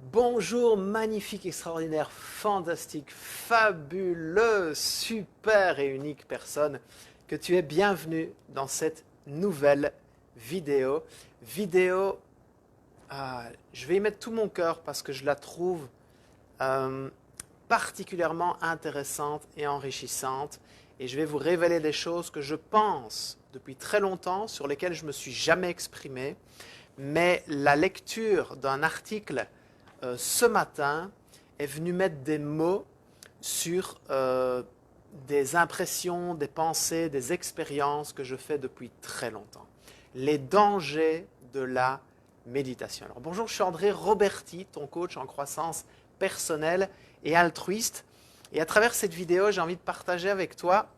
Bonjour, magnifique, extraordinaire, fantastique, fabuleux, super et unique personne, que tu es bienvenue dans cette nouvelle vidéo. Vidéo, je vais y mettre tout mon cœur parce que je la trouve euh, particulièrement intéressante et enrichissante. Et je vais vous révéler des choses que je pense depuis très longtemps, sur lesquelles je ne me suis jamais exprimé. Mais la lecture d'un article ce matin est venu mettre des mots sur des impressions, des pensées, des expériences que je fais depuis très longtemps. Les dangers de la méditation. Alors bonjour, je suis André Roberti, ton coach en croissance personnelle et altruiste. Et à travers cette vidéo, j'ai envie de partager avec toi,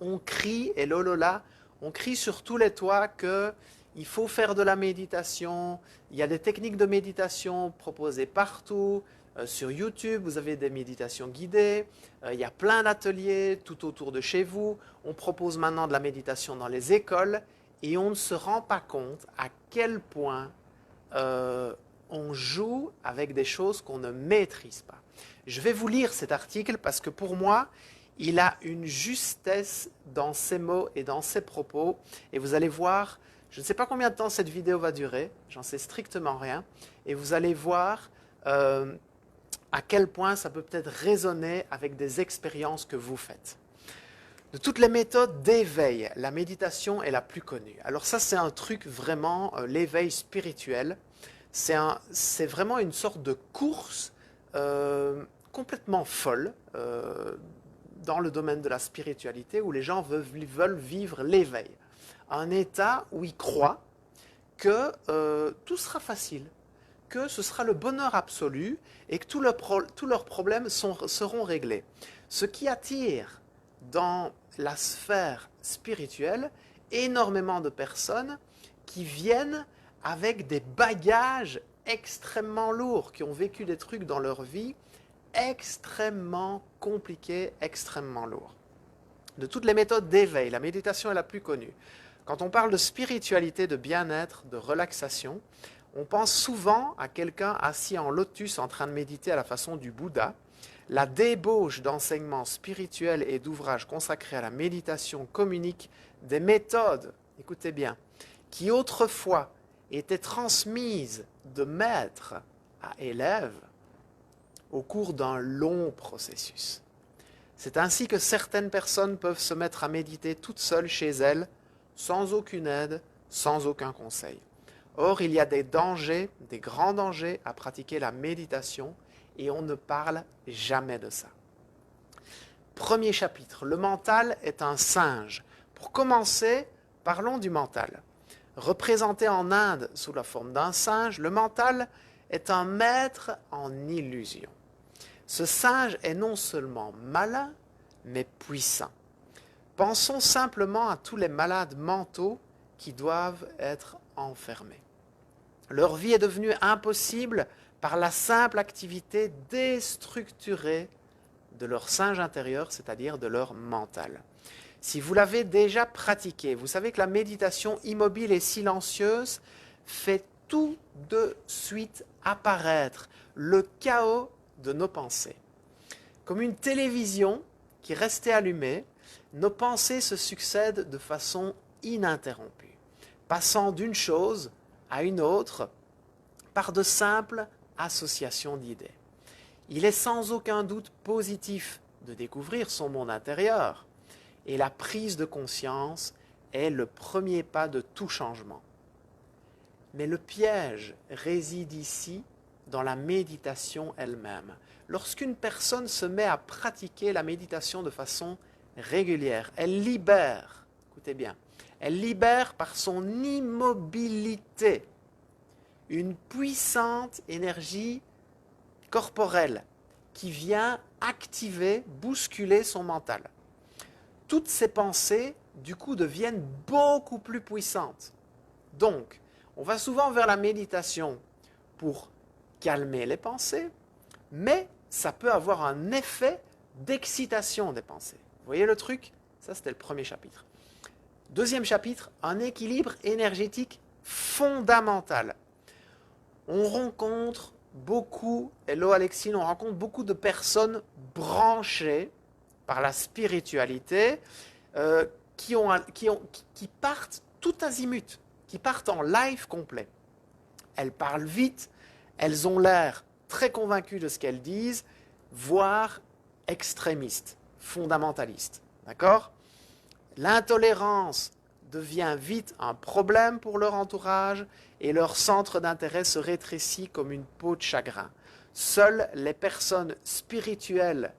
on crie, et lolola, on crie sur tous les toits que il faut faire de la méditation. Il y a des techniques de méditation proposées partout. Sur YouTube, vous avez des méditations guidées. Il y a plein d'ateliers tout autour de chez vous. On propose maintenant de la méditation dans les écoles et on ne se rend pas compte à quel point on joue avec des choses qu'on ne maîtrise pas. Je vais vous lire cet article parce que pour moi, il a une justesse dans ses mots et dans ses propos. Et vous allez voir, je ne sais pas combien de temps cette vidéo va durer, j'en sais strictement rien, et vous allez voir à quel point ça peut peut-être résonner avec des expériences que vous faites. De toutes les méthodes d'éveil, la méditation est la plus connue. Alors ça, c'est un truc vraiment, l'éveil spirituel, c'est vraiment une sorte de course complètement folle dans le domaine de la spiritualité où les gens veulent vivre l'éveil. Un état où ils croient que tout sera facile, que ce sera le bonheur absolu et que tous leurs problèmes seront réglés. Ce qui attire dans la sphère spirituelle énormément de personnes qui viennent avec des bagages extrêmement lourds, qui ont vécu des trucs dans leur vie extrêmement compliqués, extrêmement lourds. De toutes les méthodes d'éveil, la méditation est la plus connue. Quand on parle de spiritualité, de bien-être, de relaxation, on pense souvent à quelqu'un assis en lotus en train de méditer à la façon du Bouddha. La débauche d'enseignements spirituels et d'ouvrages consacrés à la méditation communique des méthodes, écoutez bien, qui autrefois étaient transmises de maître à élève au cours d'un long processus. C'est ainsi que certaines personnes peuvent se mettre à méditer toutes seules chez elles, sans aucune aide, sans aucun conseil. Or, il y a des dangers, des grands dangers à pratiquer la méditation et on ne parle jamais de ça. Premier chapitre, le mental est un singe. Pour commencer, parlons du mental. Représenté en Inde sous la forme d'un singe, le mental est un maître en illusion. Ce singe est non seulement malin, mais puissant. Pensons simplement à tous les malades mentaux qui doivent être enfermés. Leur vie est devenue impossible par la simple activité déstructurée de leur singe intérieur, c'est-à-dire de leur mental. Si vous l'avez déjà pratiqué, vous savez que la méditation immobile et silencieuse fait tout de suite apparaître le chaos de nos pensées. Comme une télévision qui restait allumée, nos pensées se succèdent de façon ininterrompue, passant d'une chose à une autre par de simples associations d'idées. Il est sans aucun doute positif de découvrir son monde intérieur, et la prise de conscience est le premier pas de tout changement. Mais le piège réside ici dans la méditation elle-même. Lorsqu'une personne se met à pratiquer la méditation de façon régulière, elle libère, écoutez bien, elle libère par son immobilité une puissante énergie corporelle qui vient activer, bousculer son mental. Toutes ces pensées, du coup, deviennent beaucoup plus puissantes. Donc, on va souvent vers la méditation pour calmer les pensées, mais ça peut avoir un effet d'excitation des pensées. Vous voyez le truc? Ça, c'était le premier chapitre. Deuxième chapitre, un équilibre énergétique fondamental. On rencontre hello Alexine, on rencontre beaucoup de personnes branchées par la spiritualité qui partent tout azimut, qui partent en live complet. Elles parlent vite, elles ont l'air très convaincues de ce qu'elles disent, voire extrémistes, fondamentalistes. D'accord ? L'intolérance devient vite un problème pour leur entourage et leur centre d'intérêt se rétrécit comme une peau de chagrin. Seules les personnes spirituelles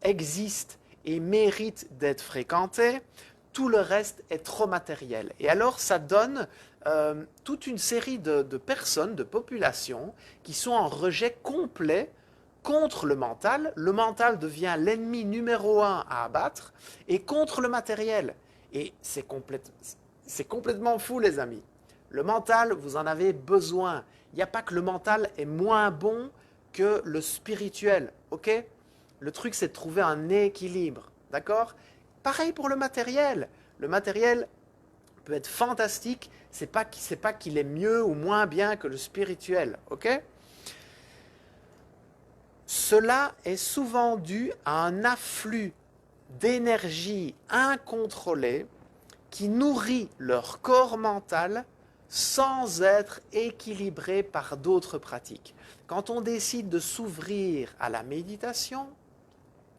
existent et méritent d'être fréquentées. Tout le reste est trop matériel. Et alors, ça donne toute une série de personnes, de populations, qui sont en rejet complet contre le mental. Le mental devient l'ennemi numéro 1 à abattre, et contre le matériel. Et c'est complètement fou, les amis. Le mental, vous en avez besoin. Il n'y a pas que le mental est moins bon que le spirituel, ok ? Le truc, c'est de trouver un équilibre, d'accord ? Pareil pour le matériel. Le matériel peut être fantastique, c'est pas qu'il est mieux ou moins bien que le spirituel, ok ? Cela est souvent dû à un afflux d'énergie incontrôlée qui nourrit leur corps mental sans être équilibré par d'autres pratiques. Quand on décide de s'ouvrir à la méditation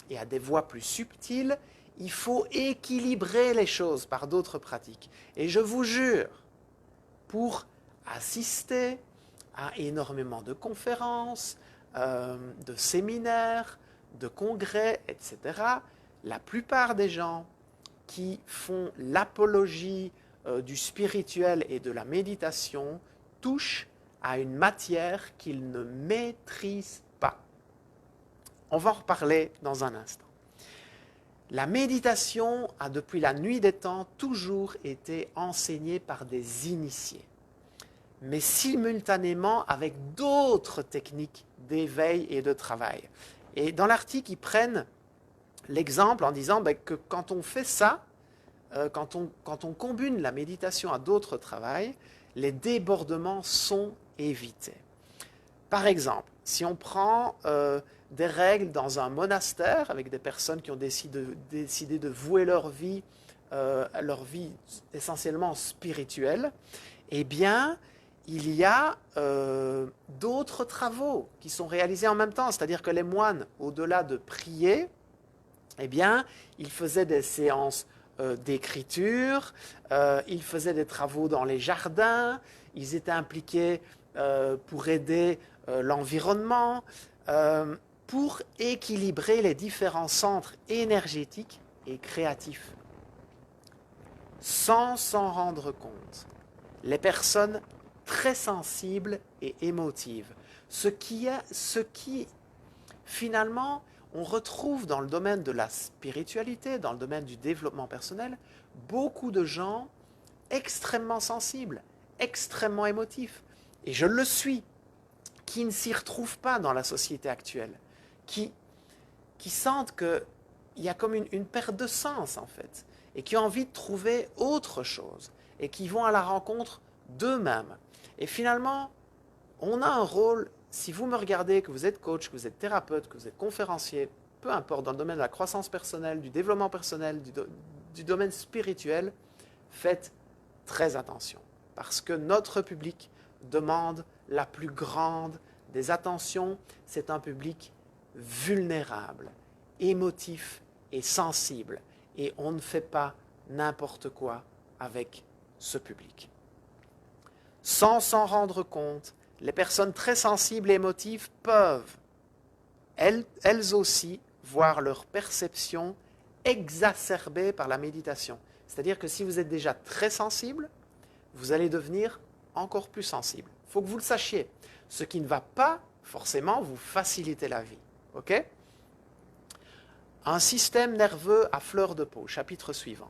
et à des voies plus subtiles, il faut équilibrer les choses par d'autres pratiques. Et je vous jure, pour assister à énormément de conférences, de séminaires, de congrès, etc., la plupart des gens qui font l'apologie du spirituel et de la méditation touchent à une matière qu'ils ne maîtrisent pas. On va en reparler dans un instant. La méditation a depuis la nuit des temps toujours été enseignée par des initiés, mais simultanément avec d'autres techniques d'éveil et de travail. Et dans l'article, ils prennent l'exemple en disant que quand on fait ça, quand on combine la méditation à d'autres travails, les débordements sont évités. Par exemple, si on prend des règles dans un monastère avec des personnes qui ont décidé de vouer leur vie essentiellement spirituelle, eh bien, il y a d'autres travaux qui sont réalisés en même temps. C'est-à-dire que les moines, au-delà de prier, eh bien, ils faisaient des séances d'écriture, ils faisaient des travaux dans les jardins, ils étaient impliqués pour aider l'environnement, pour équilibrer les différents centres énergétiques et créatifs. Sans s'en rendre compte, les personnes très sensibles et émotives, ce qui finalement on retrouve dans le domaine de la spiritualité, dans le domaine du développement personnel, beaucoup de gens extrêmement sensibles, extrêmement émotifs. Et je le suis, qui ne s'y retrouvent pas dans la société actuelle, qui sentent qu'il y a comme une perte de sens, en fait, et qui ont envie de trouver autre chose, et qui vont à la rencontre d'eux-mêmes. Et finalement, on a un rôle. Si vous me regardez, que vous êtes coach, que vous êtes thérapeute, que vous êtes conférencier, peu importe, dans le domaine de la croissance personnelle, du développement personnel, du domaine spirituel, faites très attention. Parce que notre public demande la plus grande des attentions. C'est un public vulnérable, émotif et sensible. Et on ne fait pas n'importe quoi avec ce public. Sans s'en rendre compte, les personnes très sensibles et émotives peuvent, elles aussi, voir leur perception exacerbée par la méditation. C'est-à-dire que si vous êtes déjà très sensible, vous allez devenir encore plus sensible. Il faut que vous le sachiez. Ce qui ne va pas forcément vous faciliter la vie. Ok ? Un système nerveux à fleur de peau, chapitre suivant.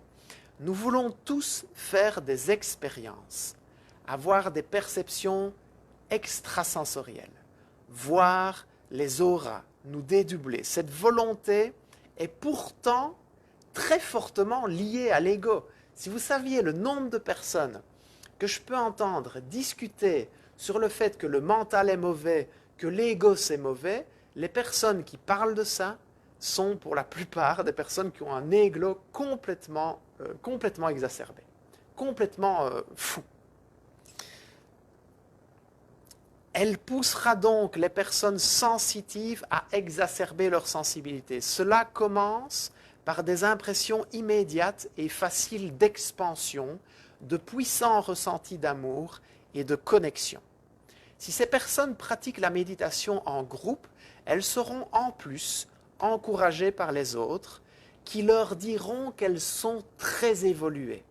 Nous voulons tous faire des expériences, avoir des perceptions extrasensorielles, voir les auras, nous dédoubler. Cette volonté est pourtant très fortement liée à l'ego. Si vous saviez le nombre de personnes que je peux entendre discuter sur le fait que le mental est mauvais, que l'ego c'est mauvais, les personnes qui parlent de ça sont pour la plupart des personnes qui ont un ego complètement exacerbé, complètement fou. Elle poussera donc les personnes sensitives à exacerber leur sensibilité. Cela commence par des impressions immédiates et faciles d'expansion, de puissants ressentis d'amour et de connexion. Si ces personnes pratiquent la méditation en groupe, elles seront en plus encouragées par les autres qui leur diront qu'elles sont très évoluées,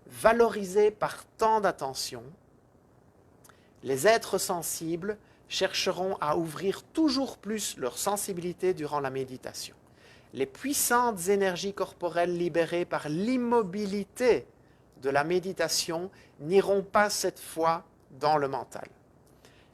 valorisées par tant d'attention. Les êtres sensibles chercheront à ouvrir toujours plus leur sensibilité durant la méditation. Les puissantes énergies corporelles libérées par l'immobilité de la méditation n'iront pas cette fois dans le mental.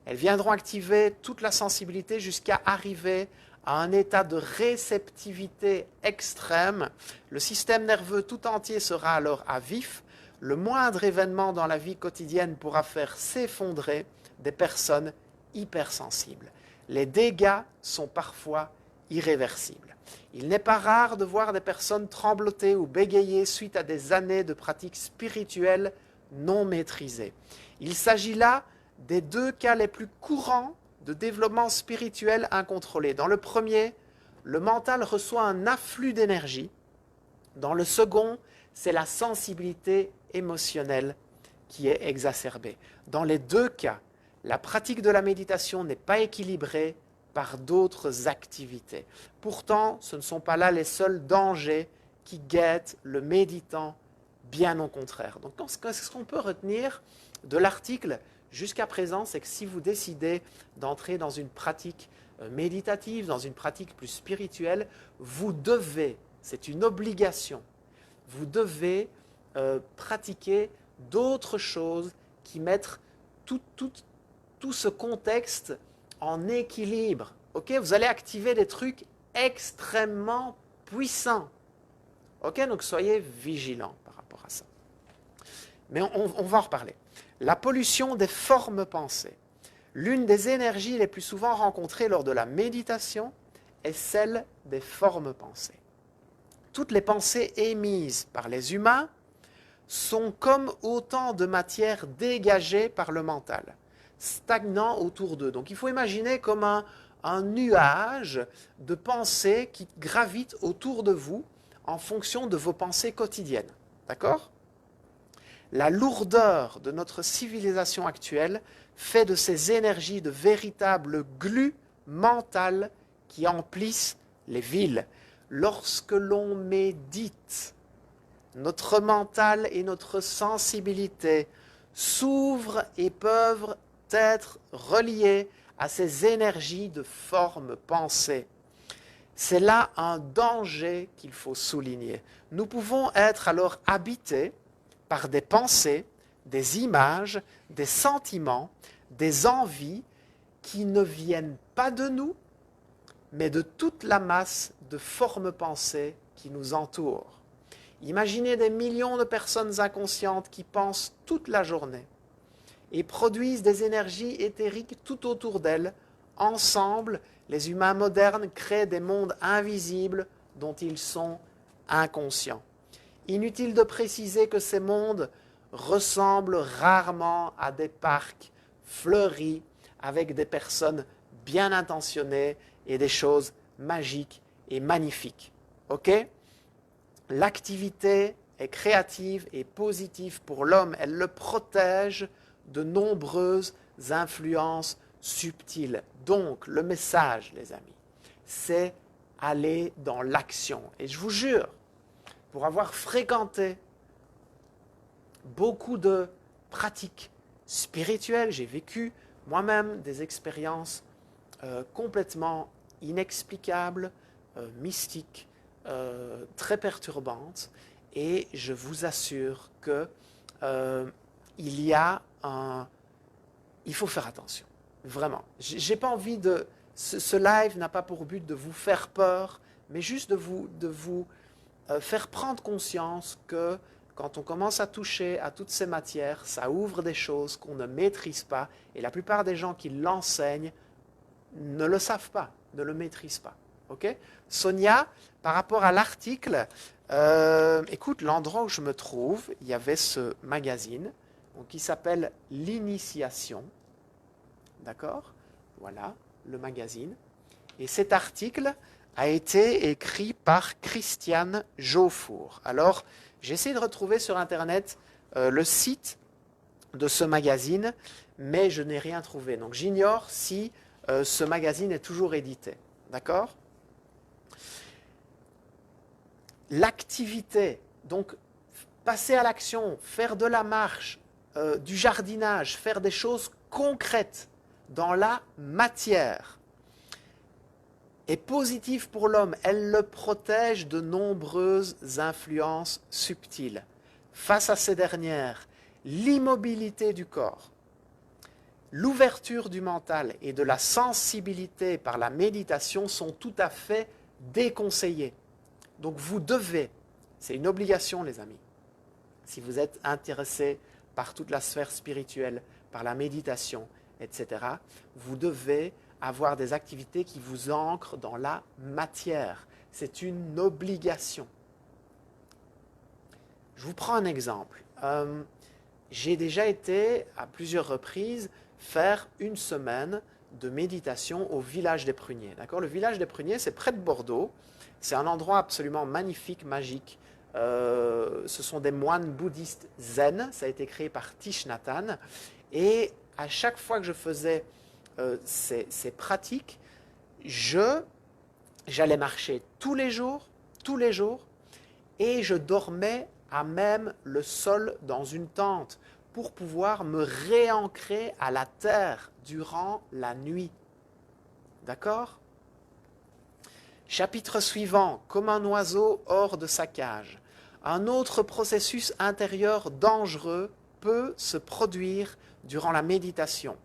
Elles viendront activer toute la sensibilité jusqu'à arriver à un état de réceptivité extrême. Le système nerveux tout entier sera alors à vif. Le moindre événement dans la vie quotidienne pourra faire s'effondrer des personnes hypersensibles. Les dégâts sont parfois irréversibles. Il n'est pas rare de voir des personnes trembloter ou bégayer suite à des années de pratiques spirituelles non maîtrisées. Il s'agit là des deux cas les plus courants de développement spirituel incontrôlé. Dans le premier, le mental reçoit un afflux d'énergie. Dans le second, c'est la sensibilité émotionnelle qui est exacerbée. Dans les deux cas, la pratique de la méditation n'est pas équilibrée par d'autres activités. Pourtant, ce ne sont pas là les seuls dangers qui guettent le méditant, bien au contraire. Donc, ce qu'on peut retenir de l'article jusqu'à présent, c'est que si vous décidez d'entrer dans une pratique méditative, dans une pratique plus spirituelle, vous devez, c'est une obligation, vous devez pratiquer d'autres choses qui mettent tout ce contexte en équilibre. Okay, vous allez activer des trucs extrêmement puissants. Okay, donc soyez vigilants par rapport à ça. Mais on va en reparler. La pollution des formes pensées. L'une des énergies les plus souvent rencontrées lors de la méditation est celle des formes pensées. Toutes les pensées émises par les humains sont comme autant de matière dégagée par le mental, stagnant autour d'eux. Donc il faut imaginer comme un nuage de pensées qui gravitent autour de vous en fonction de vos pensées quotidiennes. D'accord ? La lourdeur de notre civilisation actuelle fait de ces énergies de véritables glues mentales qui emplissent les villes. Lorsque l'on médite, notre mental et notre sensibilité s'ouvrent et peuvent être reliés à ces énergies de forme pensée. C'est là un danger qu'il faut souligner. Nous pouvons être alors habités par des pensées, des images, des sentiments, des envies qui ne viennent pas de nous, mais de toute la masse de formes pensées qui nous entourent. Imaginez des millions de personnes inconscientes qui pensent toute la journée et produisent des énergies éthériques tout autour d'elles. Ensemble, les humains modernes créent des mondes invisibles dont ils sont inconscients. Inutile de préciser que ces mondes ressemblent rarement à des parcs fleuris avec des personnes bien intentionnées et des choses magiques et magnifiques. Ok ? L'activité est créative et positive pour l'homme. Elle le protège de nombreuses influences subtiles. Donc, le message, les amis, c'est aller dans l'action. Et je vous jure, pour avoir fréquenté beaucoup de pratiques spirituelles, j'ai vécu moi-même des expériences complètement inexplicables, mystiques, très perturbantes, et je vous assure que il faut faire attention, vraiment. J'ai pas envie de... Ce live n'a pas pour but de vous faire peur, mais juste de vous faire prendre conscience que quand on commence à toucher à toutes ces matières, ça ouvre des choses qu'on ne maîtrise pas, et la plupart des gens qui l'enseignent ne le savent pas, ne le maîtrisent pas. Okay? Sonia, par rapport à l'article, écoute, l'endroit où je me trouve, il y avait ce magazine donc, qui s'appelle L'Initiation. D'accord? Voilà, le magazine. Et cet article a été écrit par Christiane Jaufour. Alors, j'ai essayé de retrouver sur Internet le site de ce magazine, mais je n'ai rien trouvé. Donc, j'ignore si ce magazine est toujours édité. D'accord? L'activité, donc passer à l'action, faire de la marche, du jardinage, faire des choses concrètes dans la matière, est positive pour l'homme. Elle le protège de nombreuses influences subtiles. Face à ces dernières, l'immobilité du corps, l'ouverture du mental et de la sensibilité par la méditation sont tout à fait déconseillées. Donc vous devez, c'est une obligation les amis, si vous êtes intéressé par toute la sphère spirituelle, par la méditation, etc., vous devez avoir des activités qui vous ancrent dans la matière. C'est une obligation. Je vous prends un exemple. J'ai déjà été à plusieurs reprises faire une semaine de méditation au village des Pruniers. D'accord ? Le village des Pruniers, c'est près de Bordeaux. C'est un endroit absolument magnifique, magique. Ce sont des moines bouddhistes zen. Ça a été créé par Thich Nhat Hanh. Et à chaque fois que je faisais ces pratiques, j'allais marcher tous les jours, et je dormais à même le sol dans une tente pour pouvoir me réancrer à la terre durant la nuit. D'accord ? Chapitre suivant, comme un oiseau hors de sa cage. Un autre processus intérieur dangereux peut se produire durant la méditation.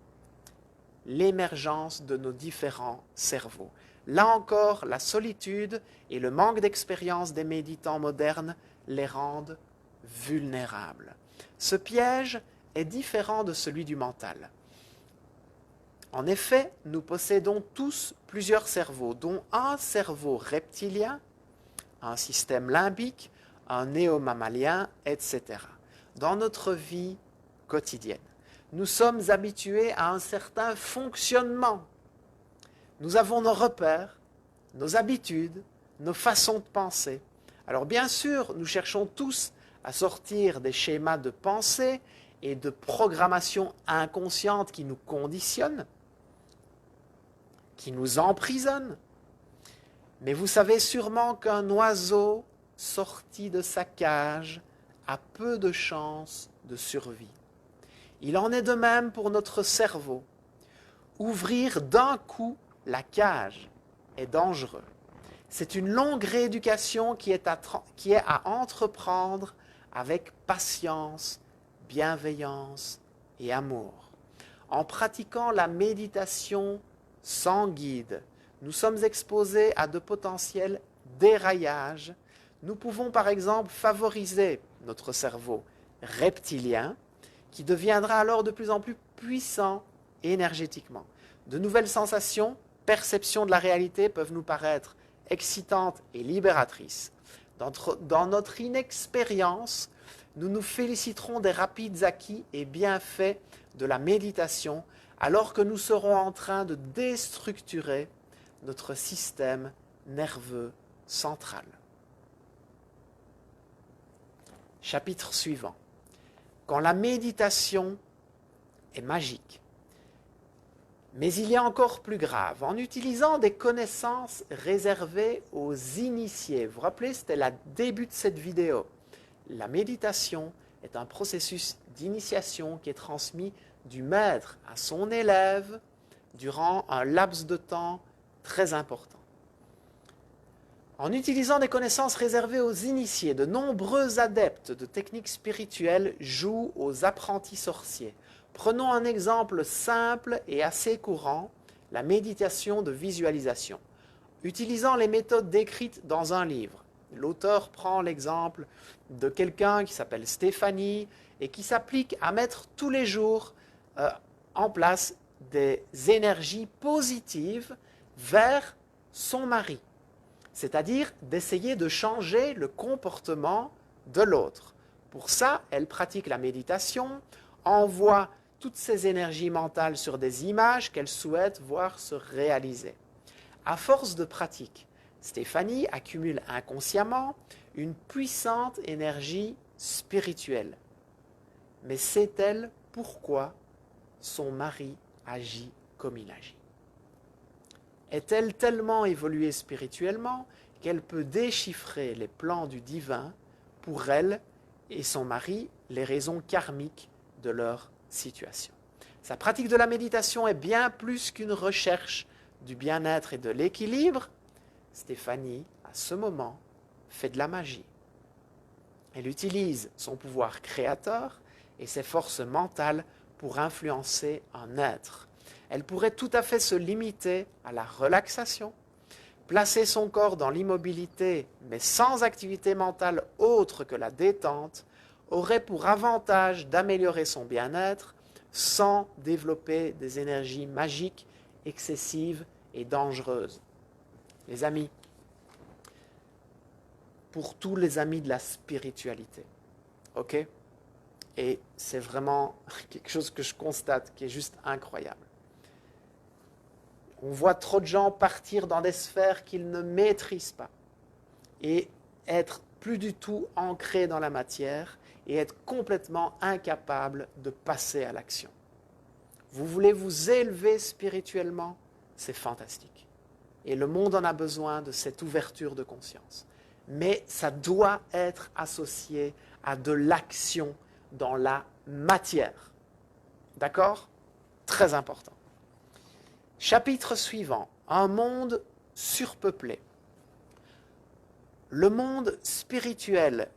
L'émergence de nos différents cerveaux. Là encore, la solitude et le manque d'expérience des méditants modernes les rendent vulnérables. Ce piège est différent de celui du mental. En effet, nous possédons tous plusieurs cerveaux, dont un cerveau reptilien, un système limbique, un néo-mammalien, etc. Dans notre vie quotidienne, nous sommes habitués à un certain fonctionnement. Nous avons nos repères, nos habitudes, nos façons de penser. Alors bien sûr, nous cherchons tous à sortir des schémas de pensée et de programmation inconsciente qui nous conditionnent, qui nous emprisonnent. Mais vous savez sûrement qu'un oiseau sorti de sa cage a peu de chances de survie. Il en est de même pour notre cerveau. Ouvrir d'un coup la cage est dangereux. C'est une longue rééducation qui est à entreprendre avec patience, bienveillance et amour. En pratiquant la méditation sans guide, nous sommes exposés à de potentiels déraillages. Nous pouvons par exemple favoriser notre cerveau reptilien qui deviendra alors de plus en plus puissant énergétiquement. De nouvelles sensations, perceptions de la réalité peuvent nous paraître excitantes et libératrices. Dans notre inexpérience, nous nous féliciterons des rapides acquis et bienfaits de la méditation alors que nous serons en train de déstructurer notre système nerveux central. Chapitre suivant. Quand la méditation est magique. Mais il y a encore plus grave. En utilisant des connaissances réservées aux initiés. Vous vous rappelez, c'était le début de cette vidéo. La méditation est un processus d'initiation qui est transmis du maître à son élève durant un laps de temps très important. En utilisant des connaissances réservées aux initiés, de nombreux adeptes de techniques spirituelles jouent aux apprentis sorciers. Prenons un exemple simple et assez courant, la méditation de visualisation. Utilisant les méthodes décrites dans un livre, l'auteur prend l'exemple de quelqu'un qui s'appelle Stéphanie et qui s'applique à mettre tous les jours en place des énergies positives vers son mari, c'est-à-dire d'essayer de changer le comportement de l'autre. Pour ça, elle pratique la méditation, envoie toutes ces énergies mentales sur des images qu'elle souhaite voir se réaliser. À force de pratique, Stéphanie accumule inconsciemment une puissante énergie spirituelle. Mais sait-elle pourquoi son mari agit comme il agit? Est-elle tellement évoluée spirituellement qu'elle peut déchiffrer les plans du divin pour elle et son mari, les raisons karmiques de leur situation? Sa pratique de la méditation est bien plus qu'une recherche du bien-être et de l'équilibre. Stéphanie, à ce moment, fait de la magie. Elle utilise son pouvoir créateur et ses forces mentales pour influencer un être. Elle pourrait tout à fait se limiter à la relaxation, placer son corps dans l'immobilité, mais sans activité mentale autre que la détente, aurait pour avantage d'améliorer son bien-être sans développer des énergies magiques, excessives et dangereuses. Les amis, pour tous les amis de la spiritualité, ok? Et c'est vraiment quelque chose que je constate qui est juste incroyable. On voit trop de gens partir dans des sphères qu'ils ne maîtrisent pas et être plus du tout ancrés dans la matière et être complètement incapables de passer à l'action. Vous voulez vous élever spirituellement? C'est fantastique. Et le monde en a besoin de cette ouverture de conscience. Mais ça doit être associé à de l'action dans la matière. D'accord? Très important. Chapitre suivant. Un monde surpeuplé. Le monde spirituel,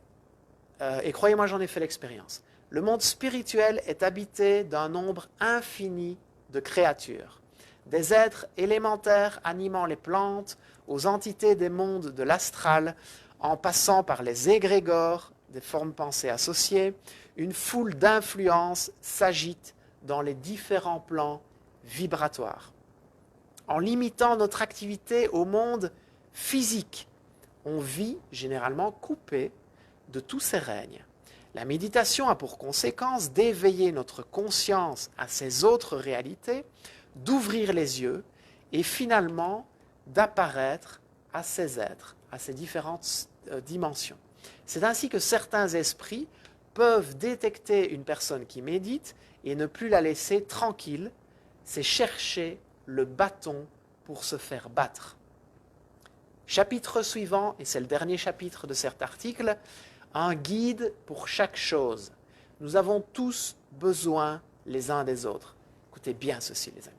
et croyez-moi, j'en ai fait l'expérience, le monde spirituel est habité d'un nombre infini de créatures. Des êtres élémentaires animant les plantes, aux entités des mondes de l'astral, en passant par les égrégores, des formes pensées associées, une foule d'influences s'agite dans les différents plans vibratoires. En limitant notre activité au monde physique, on vit généralement coupé de tous ces règnes. La méditation a pour conséquence d'éveiller notre conscience à ces autres réalités, d'ouvrir les yeux et finalement d'apparaître à ces êtres, à ces différentes dimensions. C'est ainsi que certains esprits peuvent détecter une personne qui médite et ne plus la laisser tranquille, c'est chercher le bâton pour se faire battre. Chapitre suivant, et c'est le dernier chapitre de cet article, un guide pour chaque chose. Nous avons tous besoin les uns des autres. Écoutez bien ceci, les amis.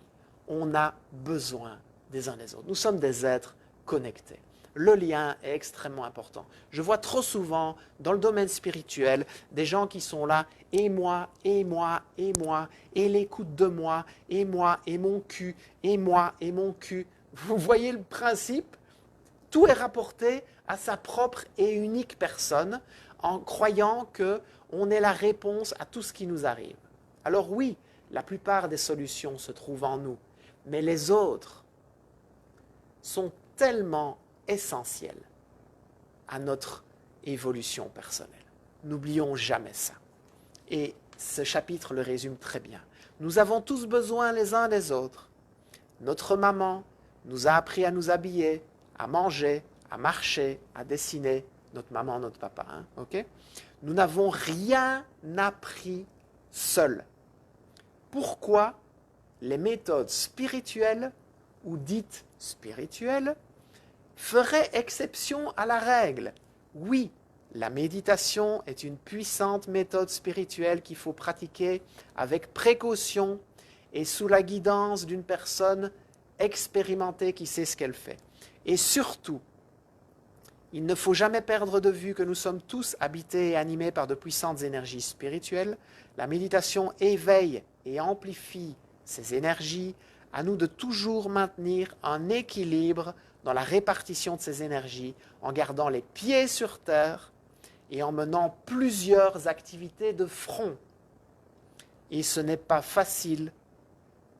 On a besoin des uns des autres. Nous sommes des êtres connectés. Le lien est extrêmement important. Je vois trop souvent, dans le domaine spirituel, des gens qui sont là, et moi, et moi, et moi, et l'écoute de moi, et moi, et mon cul, et moi, et mon cul. Vous voyez le principe? Tout est rapporté à sa propre et unique personne, en croyant qu'on est la réponse à tout ce qui nous arrive. Alors oui, la plupart des solutions se trouvent en nous, mais les autres sont tellement essentiels à notre évolution personnelle. N'oublions jamais ça. Et ce chapitre le résume très bien. Nous avons tous besoin les uns des autres. Notre maman nous a appris à nous habiller, à manger, à marcher, à dessiner. Notre maman, notre papa, hein, ok? Nous n'avons rien appris seuls. Pourquoi les méthodes spirituelles ou dites spirituelles feraient exception à la règle? Oui, la méditation est une puissante méthode spirituelle qu'il faut pratiquer avec précaution et sous la guidance d'une personne expérimentée qui sait ce qu'elle fait. Et surtout, il ne faut jamais perdre de vue que nous sommes tous habités et animés par de puissantes énergies spirituelles. La méditation éveille et amplifie ces énergies. À nous de toujours maintenir un équilibre dans la répartition de ces énergies, en gardant les pieds sur terre et en menant plusieurs activités de front. Et ce n'est pas facile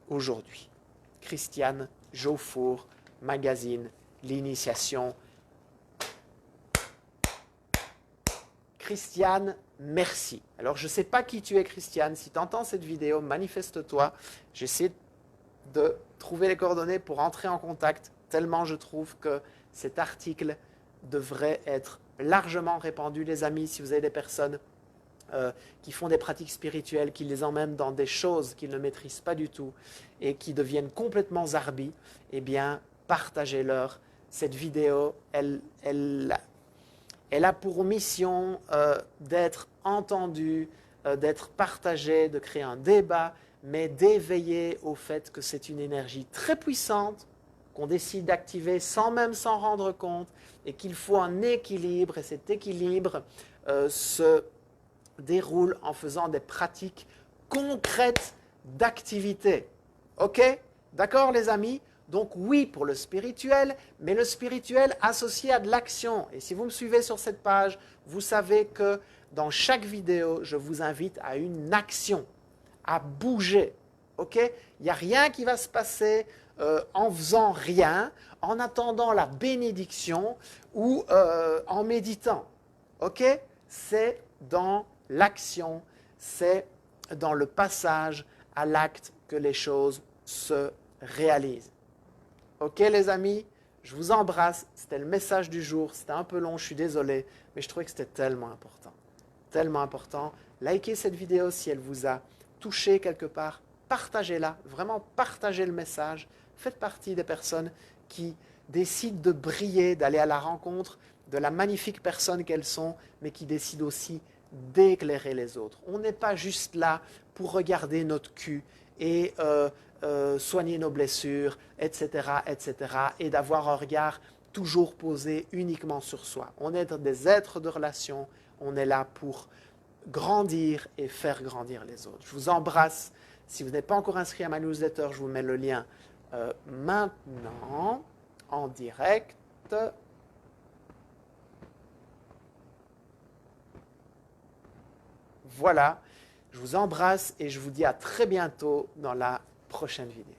aujourd'hui. Christiane Jaufour, magazine, l'initiation. Christiane, merci. Alors, je ne sais pas qui tu es, Christiane. Si tu entends cette vidéo, manifeste-toi. J'essaie de trouver les coordonnées pour entrer en contact, tellement je trouve que cet article devrait être largement répandu. Les amis, si vous avez des personnes qui font des pratiques spirituelles, qui les emmènent dans des choses qu'ils ne maîtrisent pas du tout et qui deviennent complètement zarbi, eh bien, partagez-leur. Cette vidéo, elle a pour mission d'être entendue, d'être partagée, de créer un débat, mais d'éveiller au fait que c'est une énergie très puissante qu'on décide d'activer sans même s'en rendre compte et qu'il faut un équilibre, et cet équilibre se déroule en faisant des pratiques concrètes d'activité. Ok? D'accord les amis? Donc oui pour le spirituel, mais le spirituel associé à de l'action. Et si vous me suivez sur cette page, vous savez que dans chaque vidéo, je vous invite à une action, à bouger. Ok? Il n'y a rien qui va se passer en faisant rien, en attendant la bénédiction ou en méditant. Ok? C'est dans l'action, c'est dans le passage à l'acte que les choses se réalisent. Ok les amis, je vous embrasse, c'était le message du jour, c'était un peu long, je suis désolé, mais je trouvais que c'était tellement important. Tellement important. Likez cette vidéo si elle vous a touché quelque part, partagez-la, vraiment partagez le message, faites partie des personnes qui décident de briller, d'aller à la rencontre de la magnifique personne qu'elles sont, mais qui décident aussi d'éclairer les autres. On n'est pas juste là pour regarder notre cul et soigner nos blessures, etc., et d'avoir un regard toujours posé uniquement sur soi. On est des êtres de relation, on est là pour grandir et faire grandir les autres. Je vous embrasse. Si vous n'êtes pas encore inscrit à ma newsletter, je vous mets le lien maintenant, en direct. Voilà, je vous embrasse et je vous dis à très bientôt dans la prochaine vidéo.